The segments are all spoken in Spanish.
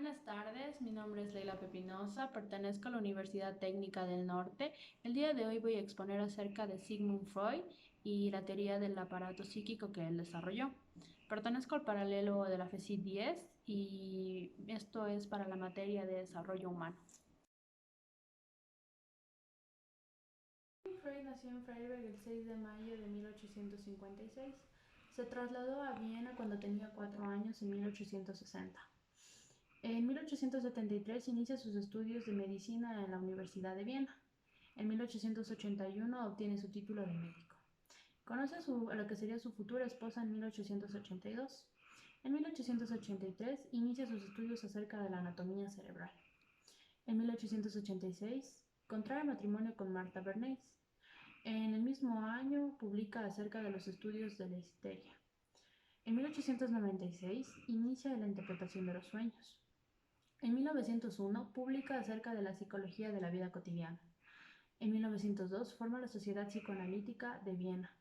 Buenas tardes, mi nombre es Leila Pepinosa, pertenezco a la Universidad Técnica del Norte. El día de hoy voy a exponer acerca de Sigmund Freud y la teoría del aparato psíquico que él desarrolló. Pertenezco al paralelo de la FECIT 10 y esto es para la materia de desarrollo humano. Freud nació en Freiberg el 6 de mayo de 1856. Se trasladó a Viena cuando tenía 4 años en 1860. En 1873 inicia sus estudios de medicina en la Universidad de Viena. En 1881 obtiene su título de médico. Conoce a lo que sería su futura esposa en 1882. En 1883 inicia sus estudios acerca de la anatomía cerebral. En 1886 contrae matrimonio con Martha Bernays. En el mismo año publica acerca de los estudios de la histeria. En 1896 inicia la interpretación de los sueños. En 1901 publica acerca de la psicología de la vida cotidiana. En 1902 forma la Sociedad Psicoanalítica de Viena.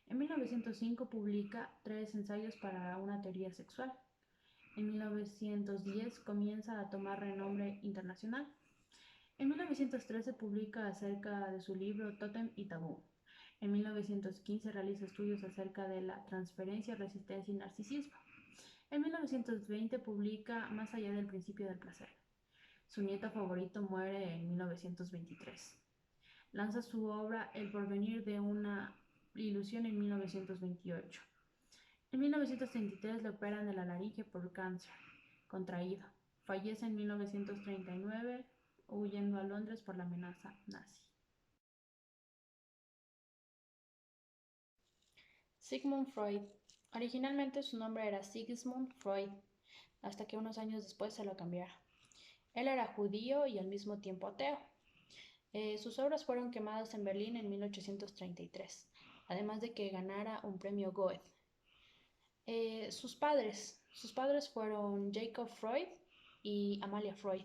En 1905 publica 3 ensayos para una teoría sexual. En 1910 comienza a tomar renombre internacional. En 1913 publica acerca de su libro Tótem y Tabú. En 1915 realiza estudios acerca de la transferencia, resistencia y narcisismo. En 1920 publica Más allá del principio del placer. Su nieto favorito muere en 1923. Lanza su obra El porvenir de una ilusión en 1928. En 1933 le operan de la laringe por cáncer contraído. Fallece en 1939 huyendo a Londres por la amenaza nazi. Sigmund Freud. Originalmente su nombre era Sigismund Freud, hasta que unos años después se lo cambiara. Él era judío y al mismo tiempo ateo. Sus obras fueron quemadas en Berlín en 1833, además de que ganara un premio Goethe. Sus padres fueron Jacob Freud y Amalia Freud.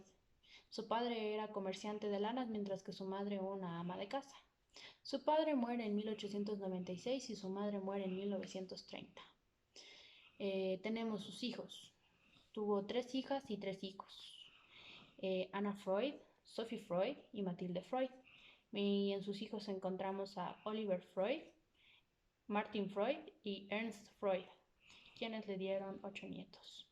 Su padre era comerciante de lanas, mientras que su madre una ama de casa. Su padre muere en 1896 y su madre muere en 1930. Tenemos sus hijos. Tuvo 3 hijas y 3 hijos. Anna Freud, Sophie Freud y Mathilde Freud. Y en sus hijos encontramos a Oliver Freud, Martin Freud y Ernst Freud, quienes le dieron 8 nietos.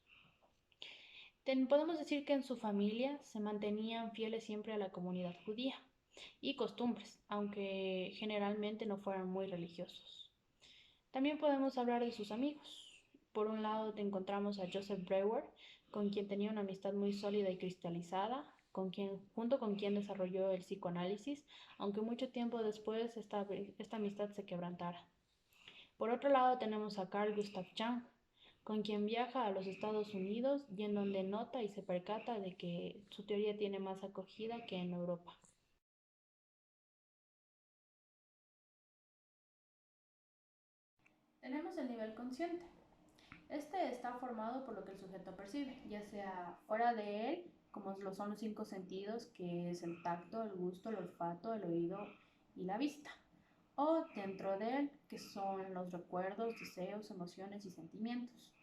Podemos decir que en su familia se mantenían fieles siempre a la comunidad judía y costumbres, aunque generalmente no fueran muy religiosos. También podemos hablar de sus amigos. Por un lado te encontramos a Joseph Breuer, con quien tenía una amistad muy sólida y cristalizada, junto con quien desarrolló el psicoanálisis, aunque mucho tiempo después esta amistad se quebrantara. Por otro lado tenemos a Carl Gustav Jung, con quien viaja a los Estados Unidos y en donde nota y se percata de que su teoría tiene más acogida que en Europa. Tenemos el nivel consciente. Este está formado por lo que el sujeto percibe, ya sea fuera de él, como lo son los 5 sentidos, que es el tacto, el gusto, el olfato, el oído y la vista, o dentro de él, que son los recuerdos, deseos, emociones y sentimientos.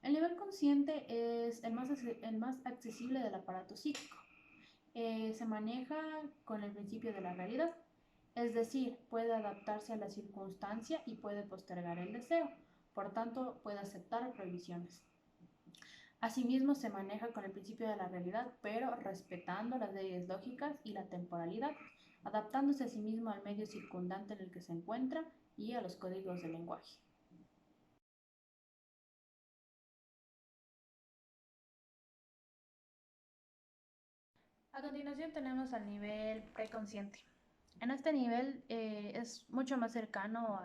El nivel consciente es el más accesible del aparato psíquico. Se maneja con el principio de la realidad, es decir, puede adaptarse a la circunstancia y puede postergar el deseo, por tanto puede aceptar prohibiciones. Asimismo, se maneja con el principio de la realidad, pero respetando las leyes lógicas y la temporalidad, adaptándose a sí mismo al medio circundante en el que se encuentra y a los códigos del lenguaje. A continuación tenemos al nivel preconsciente. En este nivel es mucho más cercano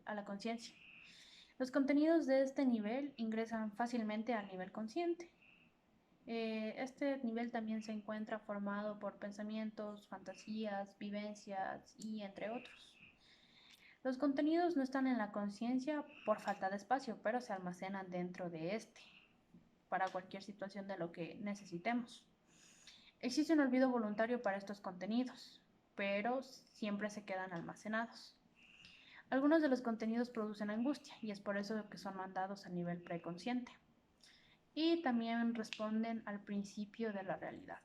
a la conciencia. Los contenidos de este nivel ingresan fácilmente al nivel consciente. Este nivel también se encuentra formado por pensamientos, fantasías, vivencias y entre otros. Los contenidos no están en la conciencia por falta de espacio, pero se almacenan dentro de este para cualquier situación de lo que necesitemos. Existe un olvido voluntario para estos contenidos, pero siempre se quedan almacenados. Algunos de los contenidos producen angustia y es por eso que son mandados a nivel preconsciente. y también responden al principio de la realidad.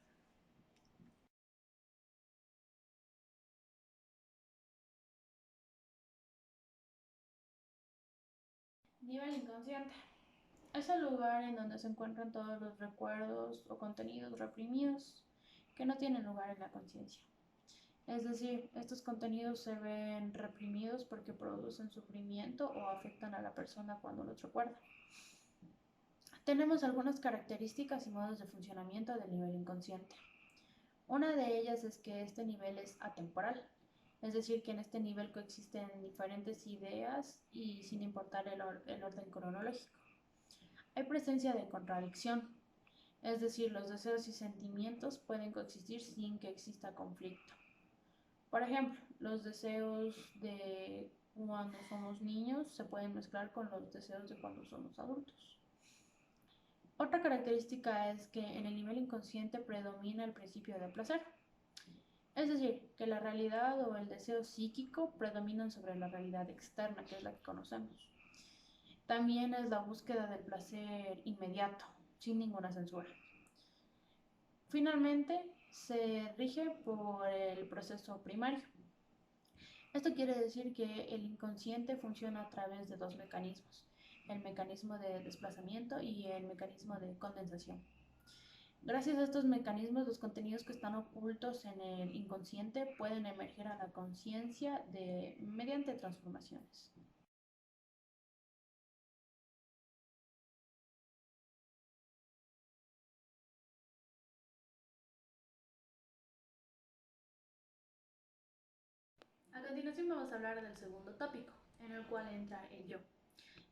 Nivel inconsciente. Es el lugar en donde se encuentran todos los recuerdos o contenidos reprimidos que no tienen lugar en la conciencia. Es decir, estos contenidos se ven reprimidos porque producen sufrimiento o afectan a la persona cuando los recuerda. Tenemos algunas características y modos de funcionamiento del nivel inconsciente. Una de ellas es que este nivel es atemporal, es decir, que en este nivel coexisten diferentes ideas y sin importar el orden cronológico. Hay presencia de contradicción, es decir, los deseos y sentimientos pueden coexistir sin que exista conflicto. Por ejemplo, los deseos de cuando somos niños se pueden mezclar con los deseos de cuando somos adultos. Otra característica es que en el nivel inconsciente predomina el principio de placer. Es decir, que la realidad o el deseo psíquico predominan sobre la realidad externa, que es la que conocemos. También es la búsqueda del placer inmediato, sin ninguna censura. Finalmente, se rige por el proceso primario. Esto quiere decir que el inconsciente funciona a través de dos mecanismos, el mecanismo de desplazamiento y el mecanismo de condensación. Gracias a estos mecanismos, los contenidos que están ocultos en el inconsciente pueden emerger a la conciencia mediante transformaciones. A continuación vamos a hablar del segundo tópico, en el cual entra el yo,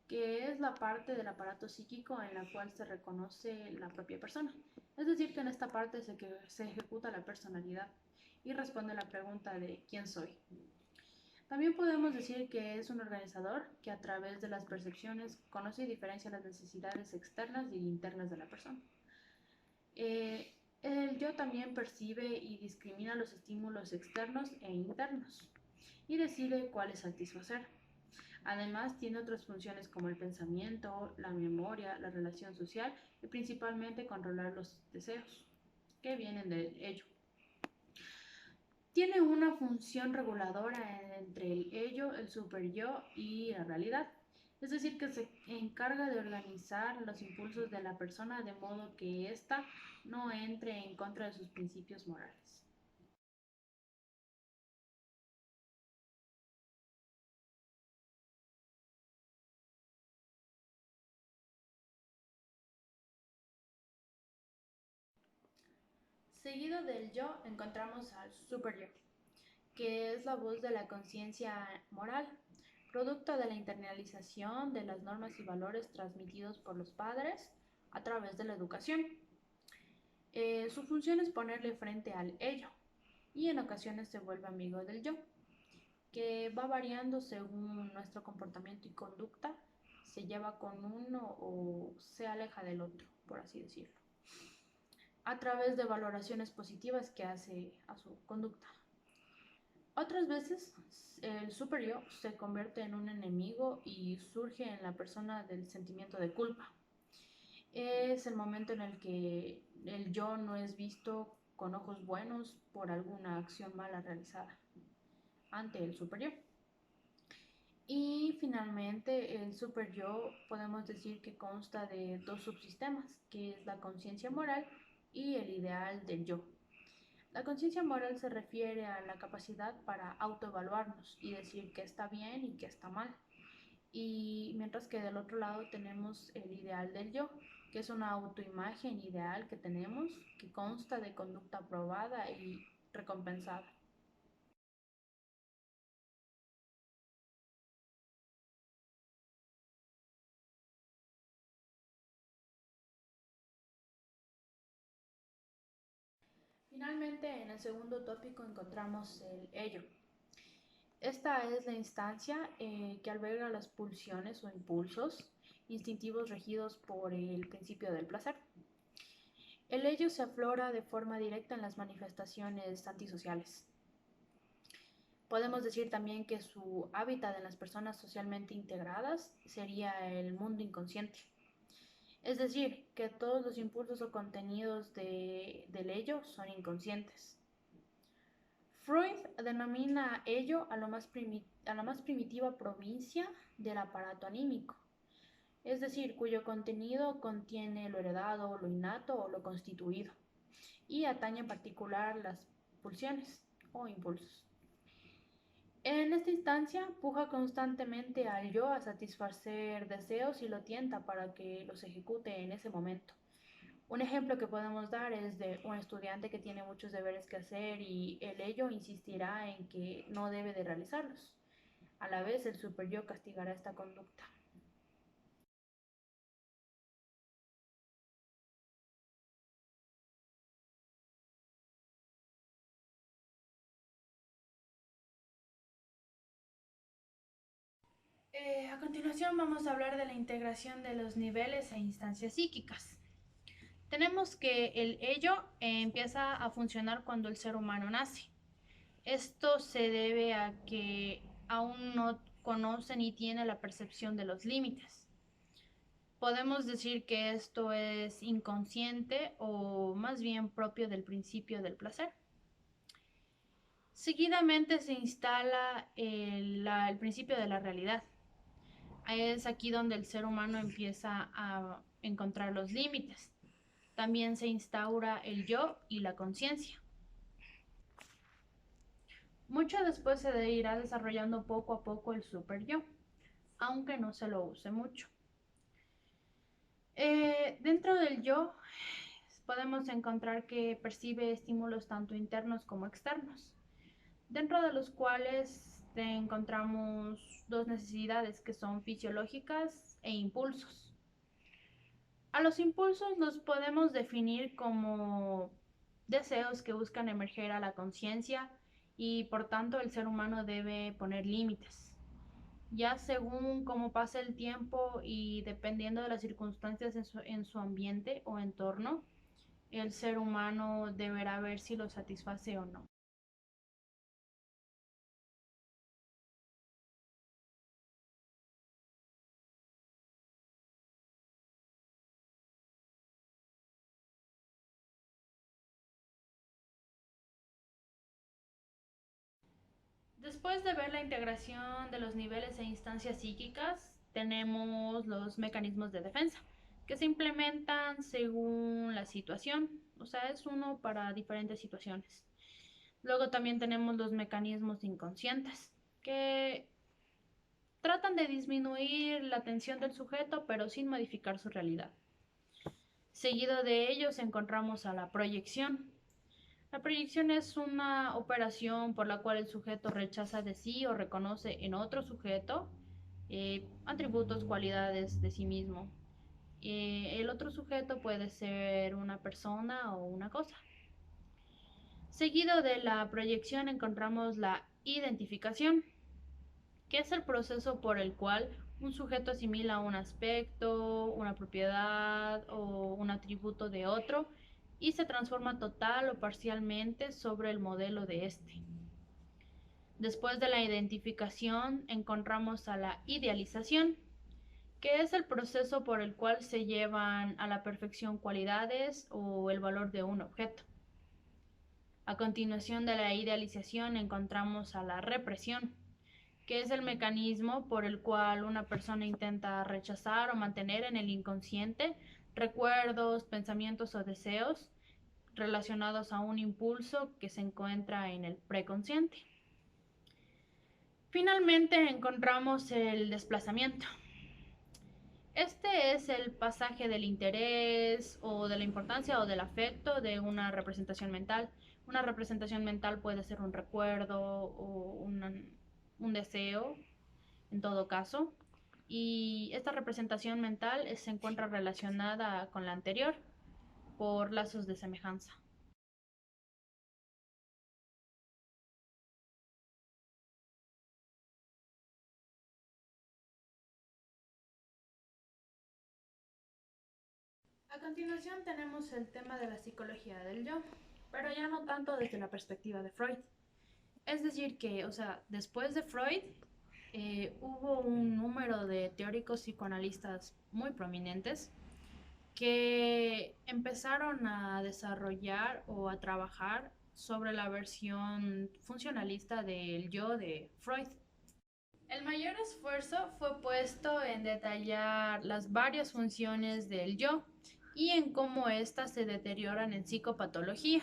que es la parte del aparato psíquico en la cual se reconoce la propia persona. Es decir, que en esta parte se ejecuta la personalidad y responde la pregunta de ¿quién soy? También podemos decir que es un organizador que a través de las percepciones conoce y diferencia las necesidades externas y internas de la persona. El yo también percibe y discrimina los estímulos externos e internos y decide cuáles satisfacer. Además, tiene otras funciones como el pensamiento, la memoria, la relación social y principalmente controlar los deseos que vienen de ello. Tiene una función reguladora entre el ello, el superyo y la realidad. Es decir, que se encarga de organizar los impulsos de la persona de modo que ésta no entre en contra de sus principios morales. Seguido del yo encontramos al superyo, que es la voz de la conciencia moral, producto de la internalización de las normas y valores transmitidos por los padres a través de la educación. Su función es ponerle frente al ello y en ocasiones se vuelve amigo del yo, que va variando según nuestro comportamiento y conducta, se lleva con uno o se aleja del otro, por así decirlo, a través de valoraciones positivas que hace a su conducta. Otras veces el super yo se convierte en un enemigo y surge en la persona del sentimiento de culpa. Es el momento en el que el yo no es visto con ojos buenos por alguna acción mala realizada ante el super yo. Y finalmente el super yo podemos decir que consta de dos subsistemas, que es la conciencia moral y el ideal del yo. La conciencia moral se refiere a la capacidad para autoevaluarnos y decir qué está bien y qué está mal. Y mientras que del otro lado tenemos el ideal del yo, que es una autoimagen ideal que tenemos, que consta de conducta aprobada y recompensada. Finalmente, en el segundo tópico encontramos el ello. Esta es la instancia que alberga las pulsiones o impulsos instintivos regidos por el principio del placer. El ello se aflora de forma directa en las manifestaciones antisociales. Podemos decir también que su hábitat en las personas socialmente integradas sería el mundo inconsciente. Es decir, que todos los impulsos o contenidos del ello son inconscientes. Freud denomina ello a la más primitiva provincia del aparato anímico, es decir, cuyo contenido contiene lo heredado, lo innato o lo constituido, y atañe en particular las pulsiones o impulsos. En esta instancia, puja constantemente al yo a satisfacer deseos y lo tienta para que los ejecute en ese momento. Un ejemplo que podemos dar es de un estudiante que tiene muchos deberes que hacer y el ello insistirá en que no debe de realizarlos. A la vez, el superyo castigará esta conducta. A continuación vamos a hablar de la integración de los niveles e instancias psíquicas. Tenemos que el ello empieza a funcionar cuando el ser humano nace. Esto se debe a que aún no conoce ni tiene la percepción de los límites. Podemos decir que esto es inconsciente o más bien propio del principio del placer. Seguidamente se instala el principio de la realidad. Es aquí donde el ser humano empieza a encontrar los límites. También se instaura el yo y la conciencia. Mucho después se irá desarrollando poco a poco el super yo, aunque no se lo use mucho. Dentro del yo podemos encontrar que percibe estímulos tanto internos como externos, dentro de los cuales encontramos dos necesidades que son fisiológicas e impulsos. A los impulsos los podemos definir como deseos que buscan emerger a la conciencia y por tanto el ser humano debe poner límites. Ya según cómo pasa el tiempo y dependiendo de las circunstancias en su ambiente o entorno, el ser humano deberá ver si lo satisface o no. Después de ver la integración de los niveles e instancias psíquicas, tenemos los mecanismos de defensa, que se implementan según la situación, o sea, es uno para diferentes situaciones. Luego también tenemos los mecanismos inconscientes, que tratan de disminuir la tensión del sujeto, pero sin modificar su realidad. Seguido de ellos encontramos a la proyección. La proyección es una operación por la cual el sujeto rechaza de sí o reconoce en otro sujeto atributos, cualidades de sí mismo. El otro sujeto puede ser una persona o una cosa. Seguido de la proyección encontramos la identificación, que es el proceso por el cual un sujeto asimila un aspecto, una propiedad o un atributo de otro y se transforma total o parcialmente sobre el modelo de este. Después de la identificación encontramos a la idealización, que es el proceso por el cual se llevan a la perfección cualidades o el valor de un objeto. A continuación de la idealización encontramos a la represión, que es el mecanismo por el cual una persona intenta rechazar o mantener en el inconsciente recuerdos, pensamientos o deseos relacionados a un impulso que se encuentra en el preconsciente. Finalmente encontramos el desplazamiento. Este es el pasaje del interés o de la importancia o del afecto de una representación mental. Una representación mental puede ser un recuerdo o un deseo, en todo caso. Y esta representación mental se encuentra relacionada con la anterior por lazos de semejanza. A continuación tenemos el tema de la psicología del yo, pero ya no tanto desde la perspectiva de Freud. Es decir que, o sea, después de Freud hubo un número de teóricos psicoanalistas muy prominentes, que empezaron a desarrollar o a trabajar sobre la versión funcionalista del yo de Freud. El mayor esfuerzo fue puesto en detallar las varias funciones del yo y en cómo éstas se deterioran en psicopatología.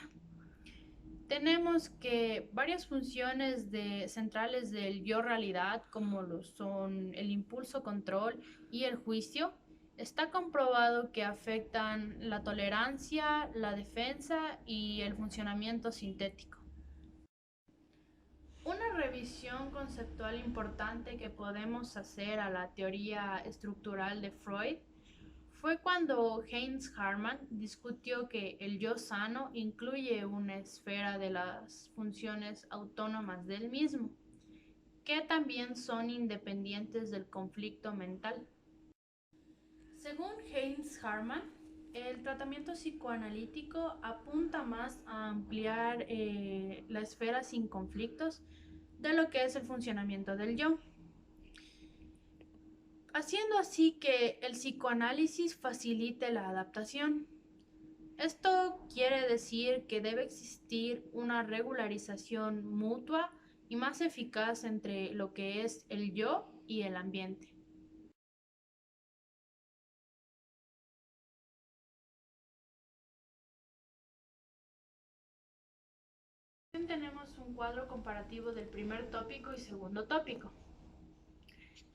Tenemos que varias funciones centrales del yo realidad, como lo son el impulso control y el juicio, está comprobado que afectan la tolerancia, la defensa y el funcionamiento sintético. Una revisión conceptual importante que podemos hacer a la teoría estructural de Freud fue cuando Heinz Hartmann discutió que el yo sano incluye una esfera de las funciones autónomas del mismo, que también son independientes del conflicto mental. Según Heinz Hartmann, el tratamiento psicoanalítico apunta más a ampliar la esfera sin conflictos de lo que es el funcionamiento del yo, haciendo así que el psicoanálisis facilite la adaptación. Esto quiere decir que debe existir una regularización mutua y más eficaz entre lo que es el yo y el ambiente. Tenemos un cuadro comparativo del primer tópico y segundo tópico.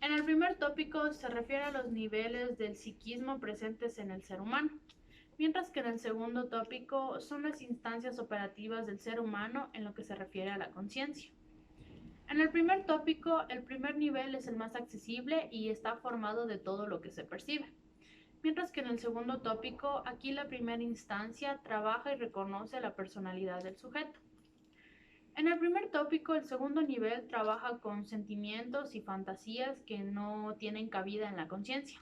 En el primer tópico se refiere a los niveles del psiquismo presentes en el ser humano, mientras que en el segundo tópico son las instancias operativas del ser humano en lo que se refiere a la conciencia. En el primer tópico, el primer nivel es el más accesible y está formado de todo lo que se percibe, mientras que en el segundo tópico, aquí la primera instancia trabaja y reconoce la personalidad del sujeto. En el primer tópico, el segundo nivel trabaja con sentimientos y fantasías que no tienen cabida en la conciencia,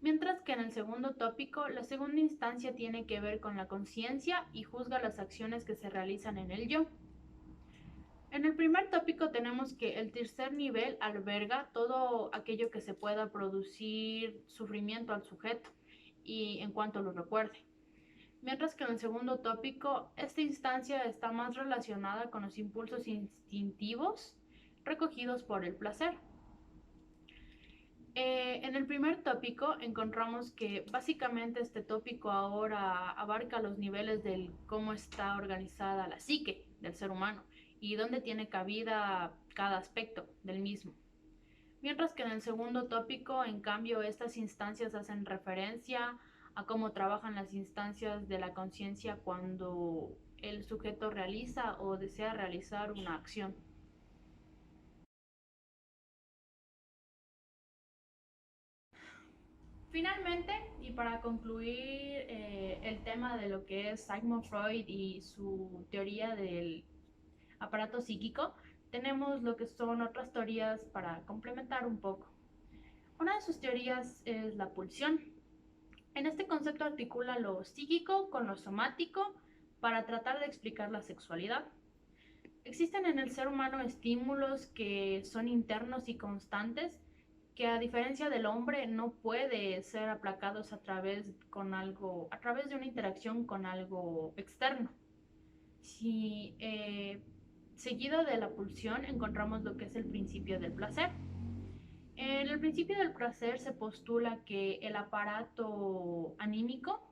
mientras que en el segundo tópico, la segunda instancia tiene que ver con la conciencia y juzga las acciones que se realizan en el yo. En el primer tópico tenemos que el tercer nivel alberga todo aquello que se pueda producir sufrimiento al sujeto y en cuanto lo recuerde. Mientras que en el segundo tópico, esta instancia está más relacionada con los impulsos instintivos recogidos por el placer. En el primer tópico encontramos que básicamente este tópico ahora abarca los niveles del cómo está organizada la psique del ser humano y dónde tiene cabida cada aspecto del mismo. Mientras que en el segundo tópico, en cambio, estas instancias hacen referencia a cómo trabajan las instancias de la conciencia cuando el sujeto realiza o desea realizar una acción. Finalmente, y para concluir el tema de lo que es Sigmund Freud y su teoría del aparato psíquico, tenemos lo que son otras teorías para complementar un poco. Una de sus teorías es la pulsión. En este concepto articula lo psíquico con lo somático para tratar de explicar la sexualidad. Existen en el ser humano estímulos que son internos y constantes, que a diferencia del hombre no puede ser aplacados a través de una interacción con algo externo. Si, seguido de la pulsión encontramos lo que es el principio del placer. En el principio del placer se postula que el aparato anímico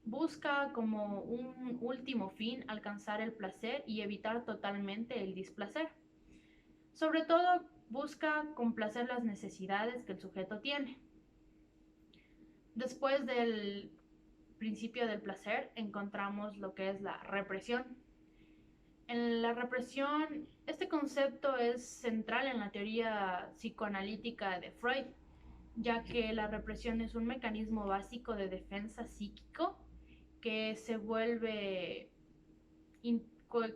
busca como un último fin alcanzar el placer y evitar totalmente el displacer. Sobre todo busca complacer las necesidades que el sujeto tiene. Después del principio del placer encontramos lo que es la represión. En la represión, este concepto es central en la teoría psicoanalítica de Freud, ya que la represión es un mecanismo básico de defensa psíquico que se vuelve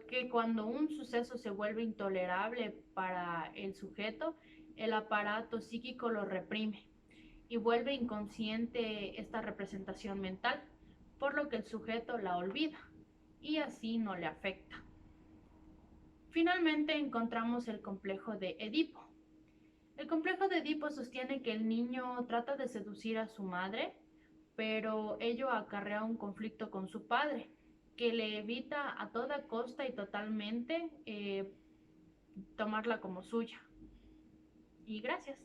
que cuando un suceso se vuelve intolerable para el sujeto, el aparato psíquico lo reprime y vuelve inconsciente esta representación mental, por lo que el sujeto la olvida y así no le afecta. Finalmente encontramos el complejo de Edipo. El complejo de Edipo sostiene que el niño trata de seducir a su madre pero ello acarrea un conflicto con su padre, que le evita a toda costa y totalmente tomarla como suya. Y gracias.